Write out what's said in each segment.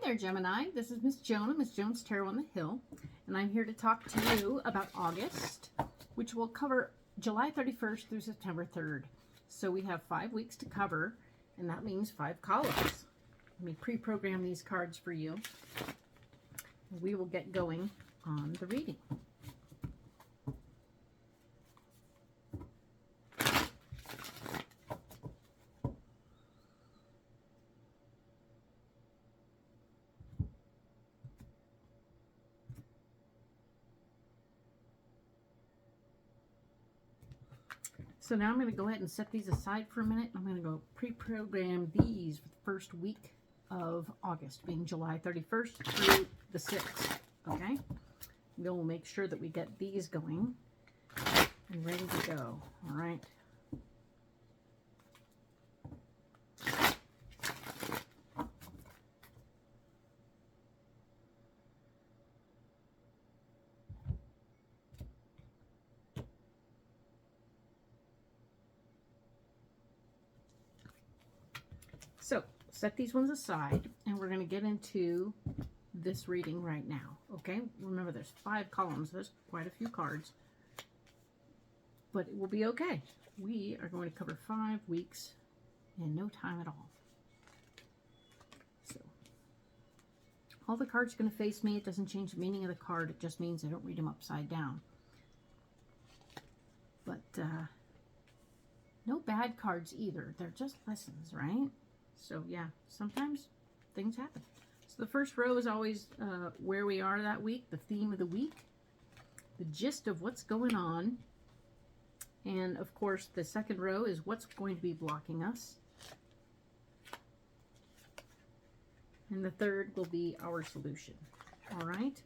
there, Gemini. This is Miss Joan, Miss Joan's Tarot on the Hill, and I'm here to talk to you about August, which will cover July 31st through September 3rd. So we have 5 weeks to cover, and that means 5 columns. Let me pre-program these cards for you. We will get going on the reading. So now I'm going to go ahead and set these aside for a minute. I'm going to go pre-program these for the first week of August, being July 31st through the 6th, okay? We'll make sure that we get these going and ready to go, all right? So, set these ones aside, and we're going to get into this reading right now, okay? Remember, there's 5 columns. There's quite a few cards, but it will be okay. We are going to cover 5 weeks in no time at all. So, all the cards are going to face me. It doesn't change the meaning of the card. It just means I don't read them upside down. But no bad cards either. They're just lessons, right? So yeah, sometimes things happen. So the first row is always where we are that week, the theme of the week, the gist of what's going on, and of course the second row is what's going to be blocking us, and the third will be our solution. All right,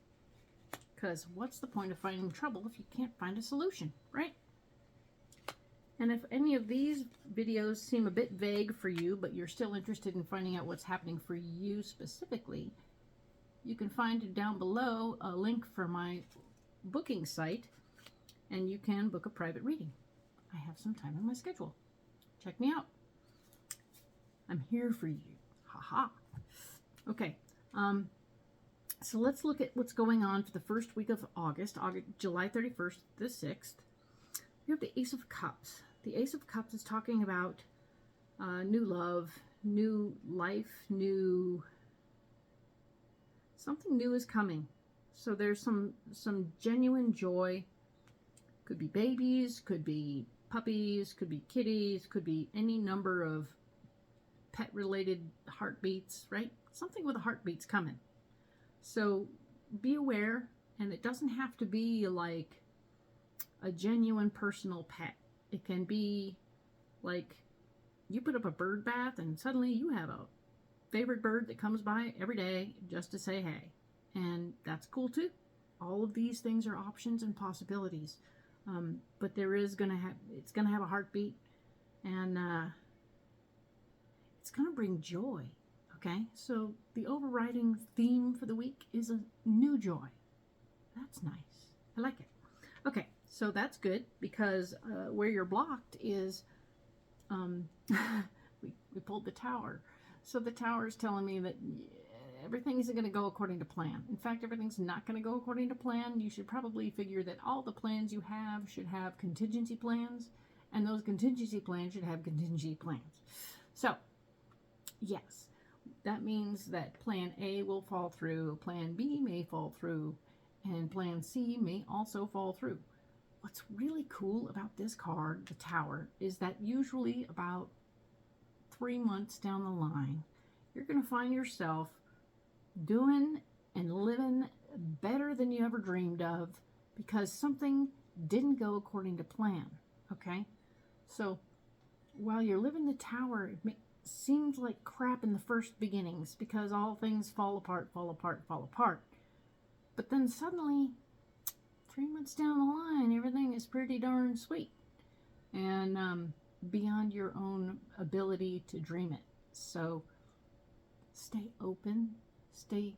because what's the point of finding trouble if you can't find a solution, right? And if any of these videos seem a bit vague for you, but you're still interested in finding out what's happening for you specifically, you can find down below a link for my booking site, and you can book a private reading. I have some time in my schedule. Check me out. I'm here for you. Ha-ha. Okay. So let's look at what's going on for the first week of August, July 31st to the 6th. We have the Ace of Cups. The Ace of Cups is talking about new love, new life, something new is coming. So there's some genuine joy. Could be babies, could be puppies, could be kitties, could be any number of pet-related heartbeats, right? Something with a heartbeat's coming. So be aware, and it doesn't have to be like a genuine personal pet. It can be like you put up a bird bath and suddenly you have a favorite bird that comes by every day just to say hey, and that's cool too. All of these things are options and possibilities, but there is it's gonna have a heartbeat, and it's gonna bring joy. Okay, so the overriding theme for the week is a new joy. That's nice. I like it. Okay, so that's good, because where you're blocked is, we pulled the Tower. So the Tower is telling me that everything isn't going to go according to plan. In fact, everything's not going to go according to plan. You should probably figure that all the plans you have should have contingency plans, and those contingency plans should have contingency plans. So, yes, that means that plan A will fall through, plan B may fall through, and plan C may also fall through. What's really cool about this card, the Tower, is that usually about 3 months down the line, you're going to find yourself doing and living better than you ever dreamed of, because something didn't go according to plan, okay? So while you're living the Tower, it seems like crap in the first beginnings, because all things fall apart, fall apart, fall apart. But then suddenly, 3 months down the line, everything is pretty darn sweet, and beyond your own ability to dream it. So stay open, stay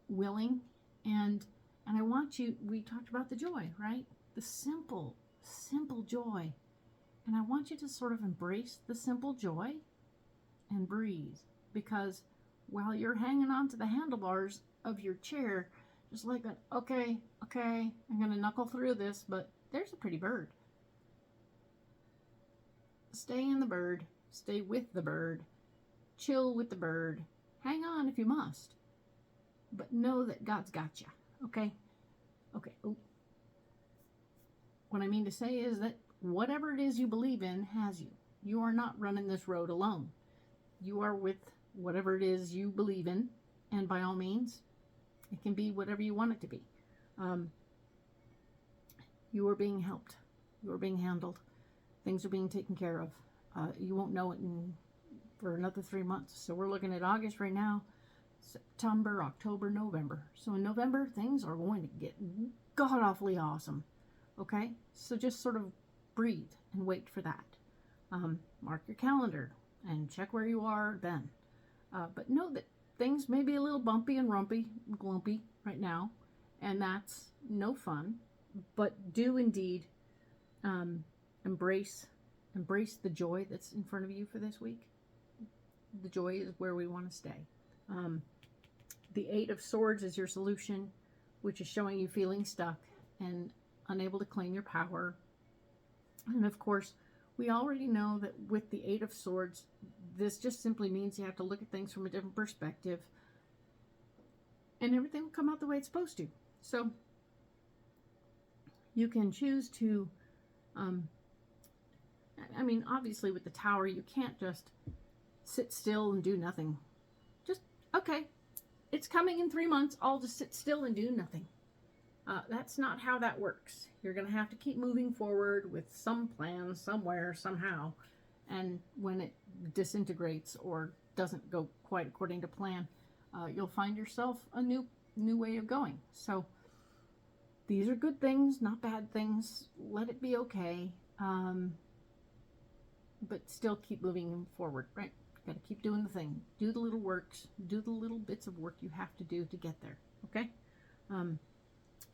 willing, and I want you, we talked about the joy, right? The simple joy. And I want you to sort of embrace the simple joy and breathe, because while you're hanging on to the handlebars of your chair, just like, okay, I'm going to knuckle through this, but there's a pretty bird. Stay in the bird. Stay with the bird. Chill with the bird. Hang on if you must. But know that God's got you. Okay? Okay. Ooh. What I mean to say is that whatever it is you believe in has you. You are not running this road alone. You are with whatever it is you believe in. And by all means, it can be whatever you want it to be. You are being helped. You are being handled. Things are being taken care of. You won't know it for another 3 months. So we're looking at August right now, September, October, November. So in November, things are going to get god-awfully awesome. Okay? So just sort of breathe and wait for that. Mark your calendar and check where you are then. But know that things may be a little bumpy and glumpy right now, and that's no fun. But do indeed embrace the joy that's in front of you for this week. The joy is where we want to stay. The Eight of Swords is your solution, which is showing you feeling stuck and unable to claim your power. And of course, we already know that with the Eight of Swords, this just simply means you have to look at things from a different perspective, and everything will come out the way it's supposed to. So you can choose to, I mean, obviously with the Tower, you can't just sit still and do nothing. Just, okay, it's coming in 3 months, I'll just sit still and do nothing. That's not how that works. You're going to have to keep moving forward with some plan somewhere, somehow. And when it disintegrates or doesn't go quite according to plan, you'll find yourself a new way of going. So these are good things, not bad things. Let it be okay. But still keep moving forward, right? Got to keep doing the thing. Do the little works. Do the little bits of work you have to do to get there. Okay?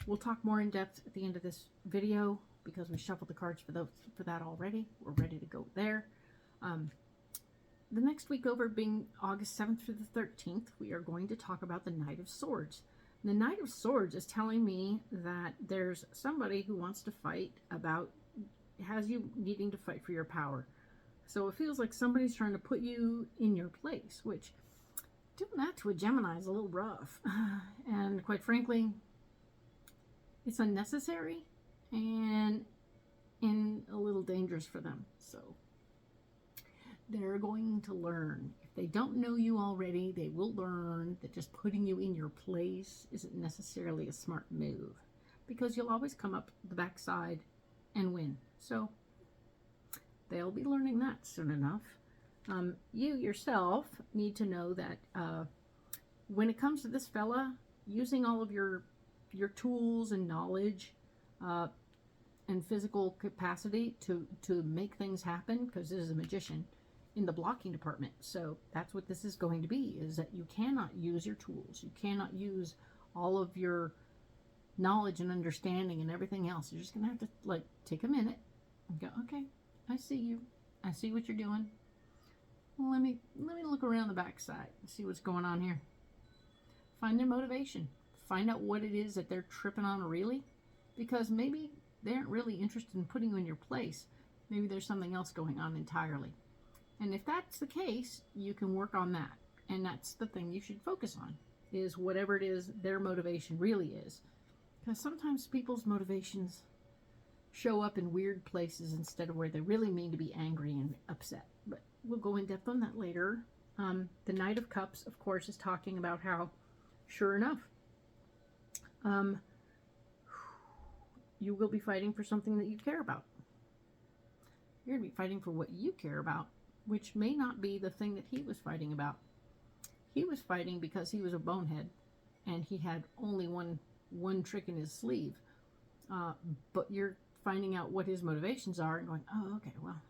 We'll talk more in depth at the end of this video because we shuffled the cards for that already. We're ready to go there. The next week over, being August 7th through the 13th, we are going to talk about the Knight of Swords. The Knight of Swords is telling me that there's somebody who wants to fight has you needing to fight for your power. So it feels like somebody's trying to put you in your place, which doing that to a Gemini is a little rough. And quite frankly, it's unnecessary and a little dangerous for them. So they're going to learn. If they don't know you already, they will learn that just putting you in your place isn't necessarily a smart move, because you'll always come up the backside and win. So they'll be learning that soon enough. You yourself need to know that when it comes to this fella, using all of your tools and knowledge and physical capacity to make things happen, because this is a magician in the blocking department. So that's what this is going to be, is that you cannot use your tools. You cannot use all of your knowledge and understanding and everything else. You're just going to have to, like, take a minute and go, okay, I see you. I see what you're doing. Well, let me look around the backside and see what's going on here. Find their motivation. Find out what it is that they're tripping on really, because maybe they aren't really interested in putting you in your place. Maybe there's something else going on entirely. And if that's the case, you can work on that. And that's the thing you should focus on, is whatever it is their motivation really is. Because sometimes people's motivations show up in weird places instead of where they really mean to be angry and upset. But we'll go in depth on that later. The Knight of Cups, of course, is talking about how, sure enough, you will be fighting for something that you care about. You're going to be fighting for what you care about, which may not be the thing that he was fighting about. He was fighting because he was a bonehead, and he had only one trick in his sleeve. But you're finding out what his motivations are and going, oh, okay, well,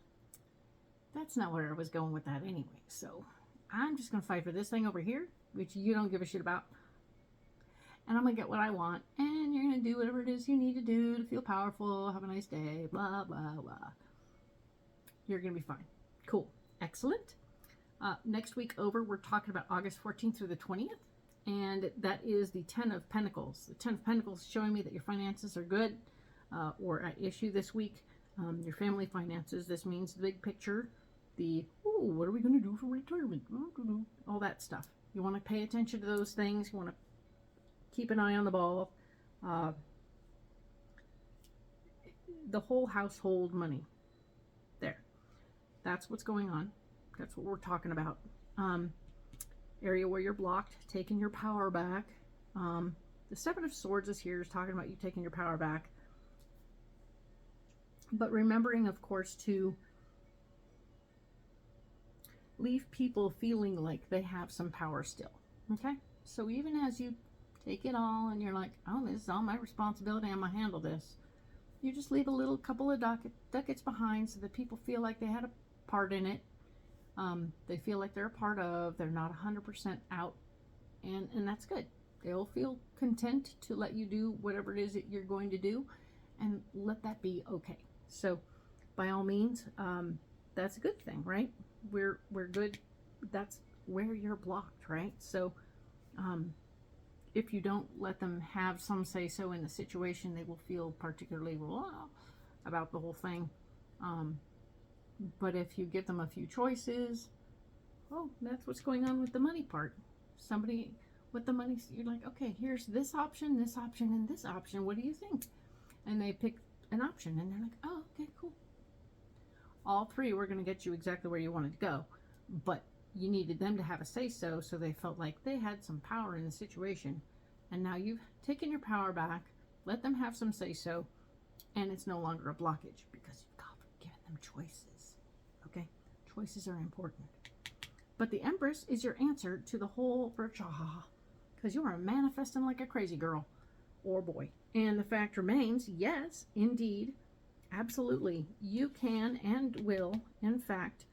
that's not where I was going with that anyway. So I'm just going to fight for this thing over here, which you don't give a shit about. And I'm going to get what I want. And you're going to do whatever it is you need to do to feel powerful. Have a nice day. Blah, blah, blah. You're going to be fine. Cool. Excellent. Next week over, we're talking about August 14th through the 20th. And that is the 10 of Pentacles. The 10 of Pentacles is showing me that your finances are good or at issue this week. Your family finances. This means the big picture. Ooh, what are we going to do for retirement? All that stuff. You want to pay attention to those things. You want to keep an eye on the ball. The whole household money. There. That's what's going on. That's what we're talking about. Area where you're blocked, taking your power back. The Seven of Swords is here, is talking about you taking your power back. But remembering, of course, to leave people feeling like they have some power still. Okay? So even as you take it all and you're like, oh, this is all my responsibility, I'm going to handle this. You just leave a little couple of ducats behind so that people feel like they had a part in it. They feel like they're a part of, they're not 100% out, and that's good. They'll feel content to let you do whatever it is that you're going to do, and let that be okay. So, by all means, that's a good thing, right? We're good. That's where you're blocked, right? So, if you don't let them have some say-so in the situation, they will feel particularly about the whole thing. But if you give them a few choices, oh, that's what's going on with the money part. Somebody with the money, you're like, okay, here's this option, and this option. What do you think? And they pick an option, and they're like, oh, okay, cool. All three were going to get you exactly where you wanted to go, but you needed them to have a say-so, so they felt like they had some power in the situation. And now you've taken your power back, let them have some say-so, and it's no longer a blockage because you've given them choices. Okay? Choices are important. But the Empress is your answer to the whole because you are manifesting like a crazy girl or boy. And the fact remains, yes, indeed, absolutely, you can and will, in fact,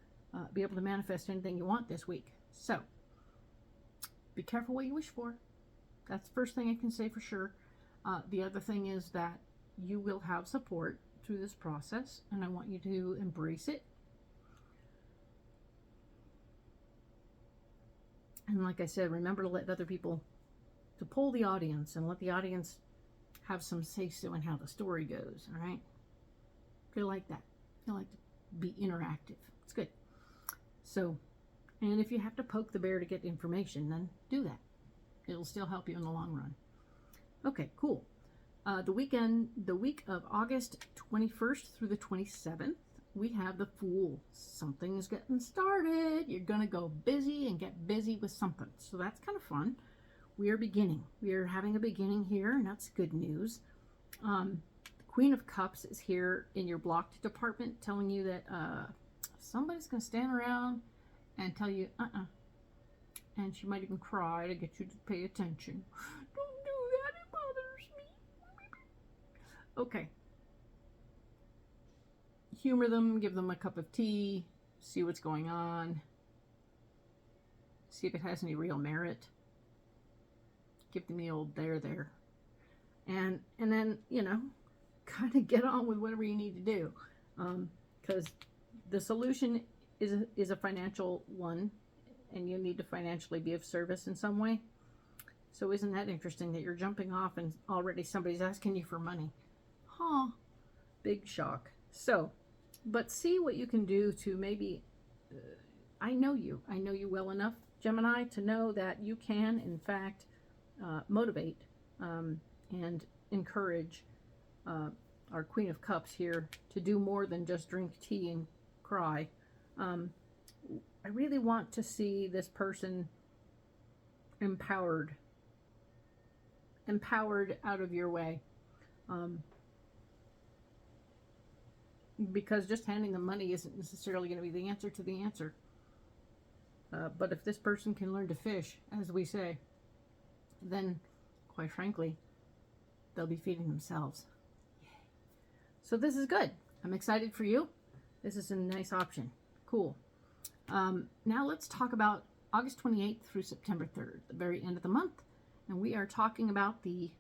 be able to manifest anything you want this week. So, be careful what you wish for. That's the first thing I can say for sure. The other thing is that you will have support through this process, and I want you to embrace it. And like I said, remember to let other people, to pull the audience and let the audience have some say-so in how the story goes, all right? Feel like that. Feel like to be interactive. It's good. So, and if you have to poke the bear to get information, then do that. It'll still help you in the long run. Okay, cool. The week of August 21st through the 27th, we have the Fool. Something's getting started. You're going to go busy and get busy with something. So that's kind of fun. We are beginning. We are having a beginning here, and that's good news. The Queen of Cups is here in your blocked department, telling you that somebody's going to stand around and tell you, and she might even cry to get you to pay attention. Don't do that, it bothers me. Okay. Humor them, give them a cup of tea, see what's going on, see if it has any real merit. Give them the old there. And then, you know, kind of get on with whatever you need to do. Because the solution is a financial one, and you need to financially be of service in some way. So isn't that interesting that you're jumping off and already somebody's asking you for money? Huh. Big shock. So, but see what you can do to maybe, I know you well enough, Gemini, to know that you can, in fact, motivate and encourage our Queen of Cups here to do more than just drink tea and cry. I really want to see this person empowered out of your way. Because just handing them money isn't necessarily going to be the answer to the answer. But if this person can learn to fish, as we say, then, quite frankly, they'll be feeding themselves. Yay. So this is good. I'm excited for you. This is a nice option. Cool. Now let's talk about August 28th through September 3rd, the very end of the month. And we are talking about the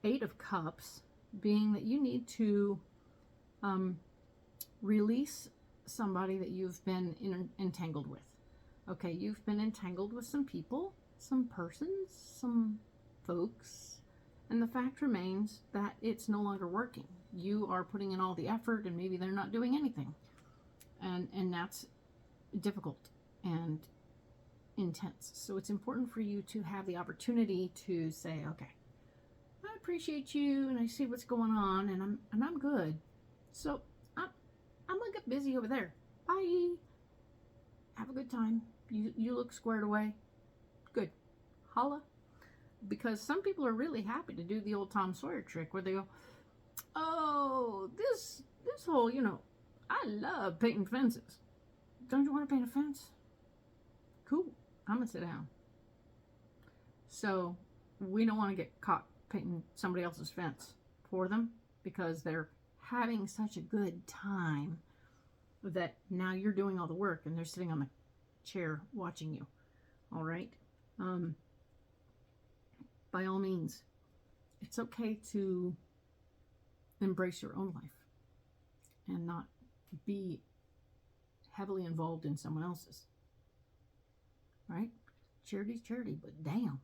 Eight of Cups, being that you need to release somebody that you've been entangled with. Okay, you've been entangled with some people, some persons, some folks, and the fact remains that it's no longer working. You are putting in all the effort and maybe they're not doing anything. And that's difficult and intense. So it's important for you to have the opportunity to say, okay, I appreciate you and I see what's going on and I'm good. So I'm gonna get busy over there. Bye. Have a good time. You look squared away. Good. Holla. Because some people are really happy to do the old Tom Sawyer trick where they go, oh, this whole, I love painting fences. Don't you want to paint a fence? Cool. I'm going to sit down. So we don't want to get caught painting somebody else's fence for them because they're having such a good time that now you're doing all the work and they're sitting on the chair watching you. All right. By all means, it's okay to embrace your own life and not be heavily involved in someone else's. Right? Charity's charity, but damn.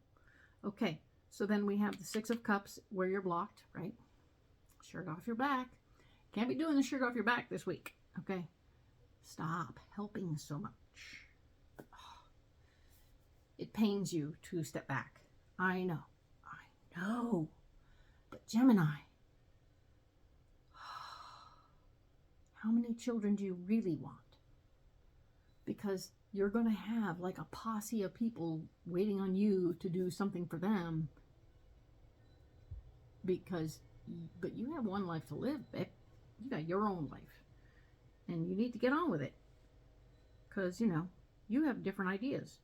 Okay, so then we have the Six of Cups where you're blocked, right? Shirt off your back. Can't be doing the shirt off your back this week. Okay? Stop helping so much. It pains you to step back. I know. But Gemini, how many children do you really want? Because you're going to have like a posse of people waiting on you to do something for them. But you have one life to live, babe. You got your own life. And you need to get on with it. Because, you have different ideas.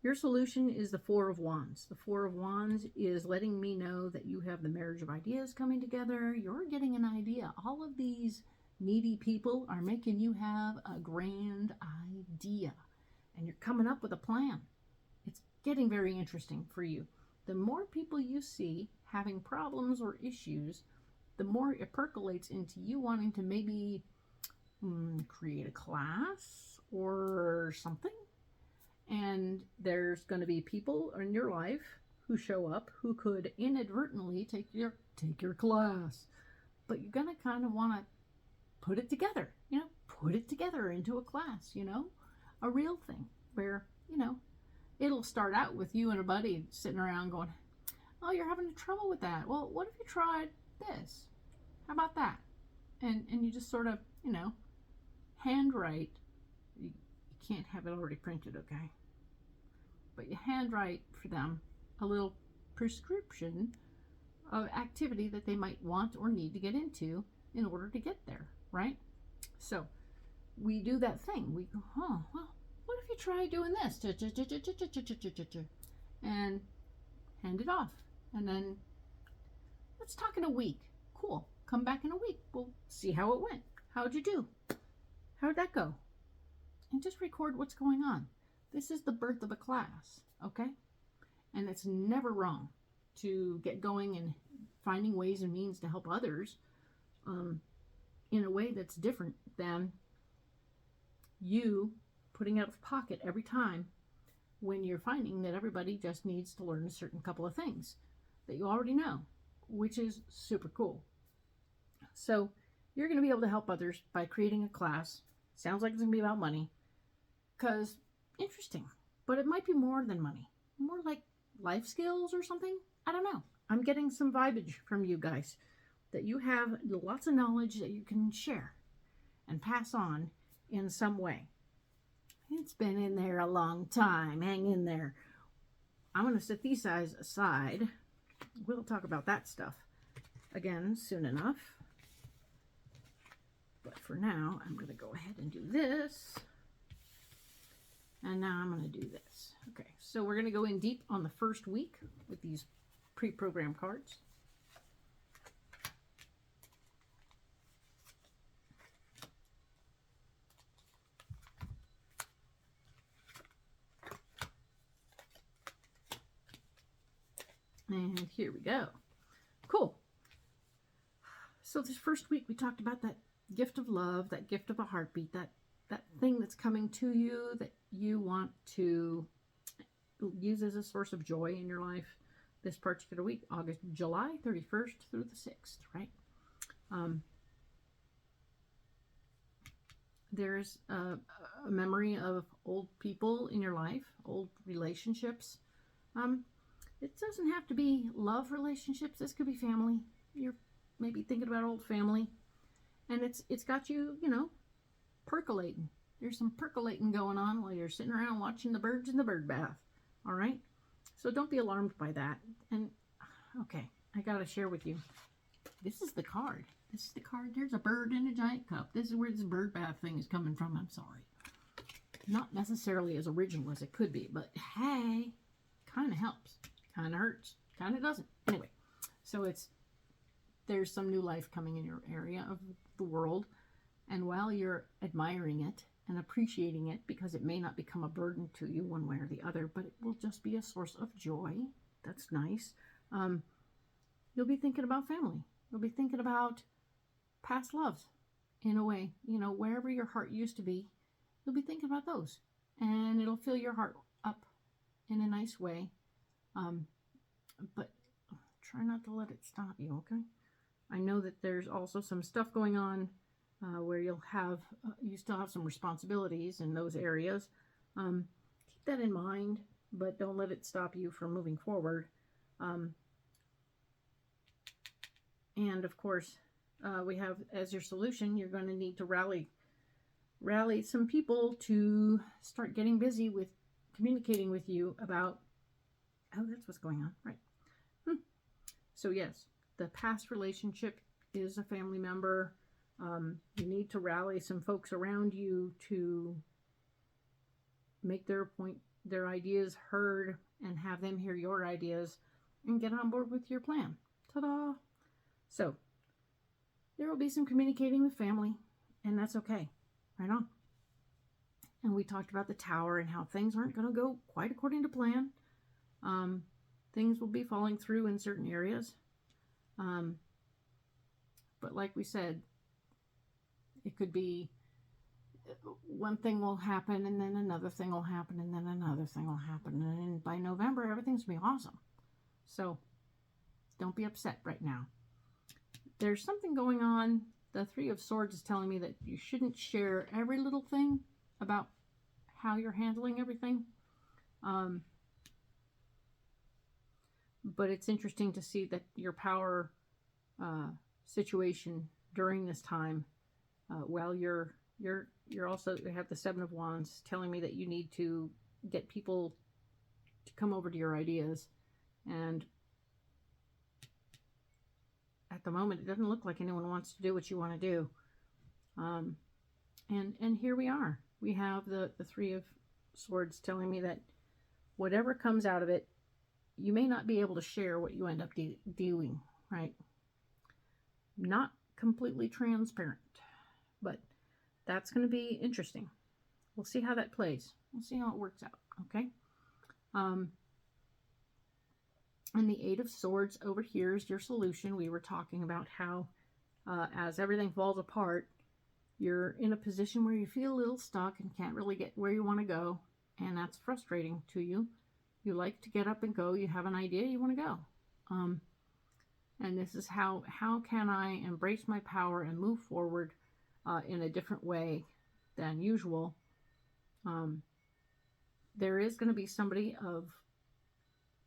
Your solution is the Four of Wands. The Four of Wands is letting me know that you have the marriage of ideas coming together. You're getting an idea. All of these needy people are making you have a grand idea. And you're coming up with a plan. It's getting very interesting for you. The more people you see having problems or issues, the more it percolates into you wanting to maybe create a class or something. And there's going to be people in your life who show up who could inadvertently take your class. But you're going to kind of want to put it together, put it together into a class, a real thing where, it'll start out with you and a buddy sitting around going, oh, you're having trouble with that. Well, what if you tried this? How about that? And you just sort of, handwrite. You can't have it already printed, okay? But you handwrite for them a little prescription of activity that they might want or need to get into in order to get there, right? So we do that thing. We go, well, what if you try doing this? And hand it off. And then let's talk in a week. Cool. Come back in a week. We'll see how it went. How'd you do? How'd that go? And just record what's going on. This is the birth of a class, okay? And it's never wrong to get going and finding ways and means to help others in a way that's different than you putting out of pocket every time when you're finding that everybody just needs to learn a certain couple of things that you already know, which is super cool. So you're going to be able to help others by creating a class. Sounds like it's going to be about money. Because, interesting, but it might be more than money. More like life skills or something. I don't know. I'm getting some vibage from you guys that you have lots of knowledge that you can share and pass on in some way. It's been in there a long time. Hang in there. I'm going to set these guys aside. We'll talk about that stuff again soon enough. But for now, I'm going to go ahead and do this. And now I'm going to do this. Okay, so we're going to go in deep on the first week with these pre-programmed cards. And here we go. Cool. So this first week we talked about that gift of love, that gift of a heartbeat, that something that's coming to you that you want to use as a source of joy in your life this particular week, July 31st through the 6th, right? There's a memory of old people in your life, old relationships. It doesn't have to be love relationships. This could be family. You're maybe thinking about old family, and it's got you, you know, percolating. There's some percolating going on while you're sitting around watching the birds in the bird bath. All right? So don't be alarmed by that. And, okay, I got to share with you. This is the card. This is the card. There's a bird in a giant cup. This is where this bird bath thing is coming from. I'm sorry. Not necessarily as original as it could be, but hey, kind of helps. Kind of hurts. Kind of doesn't. Anyway, so there's some new life coming in your area of the world. And while you're admiring it and appreciating it, because it may not become a burden to you one way or the other, but it will just be a source of joy. That's nice. You'll be thinking about family. You'll be thinking about past loves in a way. You know, wherever your heart used to be, you'll be thinking about those. And it'll fill your heart up in a nice way. But try not to let it stop you, okay? I know that there's also some stuff going on where you still have some responsibilities in those areas. Keep that in mind, but don't let it stop you from moving forward. And of course, we have, as your solution, you're going to need to rally some people to start getting busy with communicating with you about, oh, that's what's going on, right? So yes, the past relationship is a family member. You need to rally some folks around you to make their ideas heard, and have them hear your ideas and get on board with your plan. Ta-da! So there will be some communicating with family, and that's okay. Right on. And we talked about the Tower and how things aren't going to go quite according to plan. Things will be falling through in certain areas. But like we said, it could be one thing will happen, and then another thing will happen, and then another thing will happen. And by November, everything's going to be awesome. So don't be upset right now. There's something going on. The Three of Swords is telling me that you shouldn't share every little thing about how you're handling everything. But it's interesting to see that your power situation during this time, while you also have the Seven of Wands telling me that you need to get people to come over to your ideas. And at the moment, it doesn't look like anyone wants to do what you want to do. And here we are. We have the Three of Swords telling me that whatever comes out of it, you may not be able to share what you end up doing, right? Not completely transparent, but that's going to be interesting. We'll see how that plays. We'll see how it works out, okay? And the Eight of Swords over here is your solution. We were talking about how as everything falls apart, you're in a position where you feel a little stuck and can't really get where you want to go, and that's frustrating to you. You like to get up and go. You have an idea, you want to go. And this is how can I embrace my power and move forward in a different way than usual. There is going to be somebody of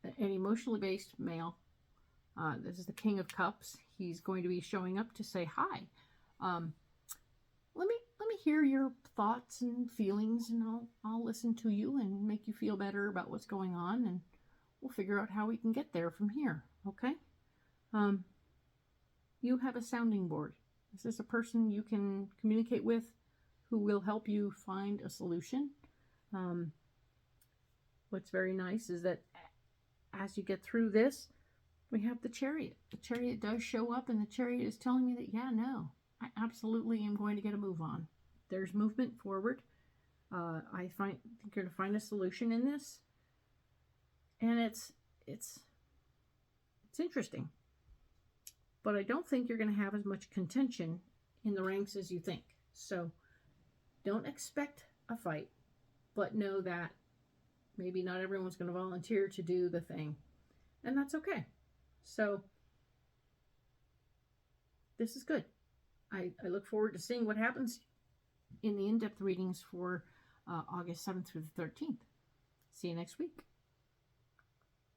an emotionally based male. This is the King of Cups. He's going to be showing up to say hi. Let me hear your thoughts and feelings, and I'll listen to you and make you feel better about what's going on, and we'll figure out how we can get there from here. Okay? You have a sounding board. This is a person you can communicate with who will help you find a solution. What's very nice is that as you get through this, we have the Chariot. The Chariot does show up, and the Chariot is telling me that, yeah, no, I absolutely am going to get a move on. There's movement forward. I think you're going to find a solution in this, and it's interesting. But I don't think you're going to have as much contention in the ranks as you think. So Don't expect a fight, but know that maybe not everyone's going to volunteer to do the thing, and that's okay. So this is good. I look forward to seeing what happens in the in-depth readings for August 7th through the 13th. See you next week.